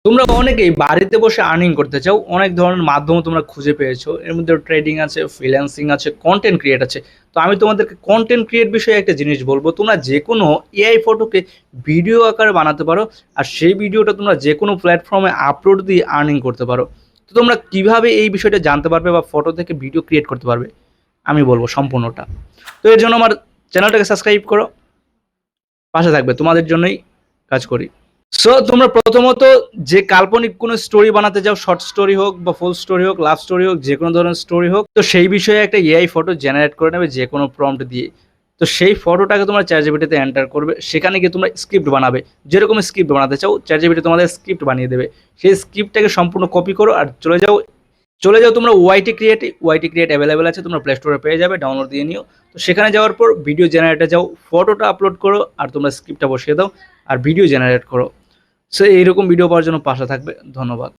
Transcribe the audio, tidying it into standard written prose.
তোমরা অনেকেই বাড়িতে বসে আর্নিং করতে চাও। অনেক ধরনের মাধ্যম তোমরা খুঁজে পেয়েছো। এর মধ্যে ট্রেডিং আছে, ফ্রিল্যান্সিং আছে, কনটেন্ট ক্রিয়েট আছে। তো আমি তোমাদেরকে কনটেন্ট ক্রিয়েট বিষয়ে একটা জিনিস বলবো। তোমরা যেকোনো এআই ফটোকে ভিডিও আকারে বানাতে পারো। আর সেই ভিডিওটা তোমরা যেকোনো প্ল্যাটফর্মে আপলোড দিয়ে আর্নিং করতে পারো। তো তোমরা কিভাবে এই বিষয়টা জানতে পারবে বা ফটো থেকে ভিডিও ক্রিয়েট করতে পারবে? আমি বলবো সম্পূর্ণটা। তো এর জন্য আমার চ্যানেলটাকে সাবস্ক্রাইব করো। পাশে থাকবে, তোমাদের জন্যই কাজ করি। সো তোমরা প্রথমত যে কাল্পনিক কোনো স্টোরি বানাতে চাও, শর্ট স্টোরি হোক বা ফুল স্টোরি হোক, লাভ স্টোরি হোক, যে কোনো ধরনের স্টোরি হোক, তো সেই বিষয়ে একটা এআই ফটো জেনারেট করে নেবে যে কোনো প্রম্পট দিয়ে। তো সেই ফটোটাকে তোমরা চ্যাটজিপিটিতে এন্টার করবে। সেখানে গিয়ে তোমরা স্ক্রিপ্ট বানাবে। যেরকম স্ক্রিপ্ট বানাতে চাও চ্যাটজিপিটি তোমাদের স্ক্রিপ্ট বানিয়ে দেবে। সেই স্ক্রিপ্টটাকে সম্পূর্ণ কপি করো আর চলে যাও তোমরা ওয়াইটি ক্রিয়েট অ্যাভেলেবেল আছে, তোমরা প্লে স্টোরে পেয়ে যাবে, ডাউনলোড দিয়ে নিও। তো সেখানে যাওয়ার পর ভিডিও জেনারেটে যাও, ফটোটা আপলোড করো আর তোমরা স্ক্রিপ্টটা বসিয়ে দাও আর ভিডিও জেনারেট করো। সো এইরকম ভিডিও পাওয়ার জন্য পাশে থাকবে। ধন্যবাদ।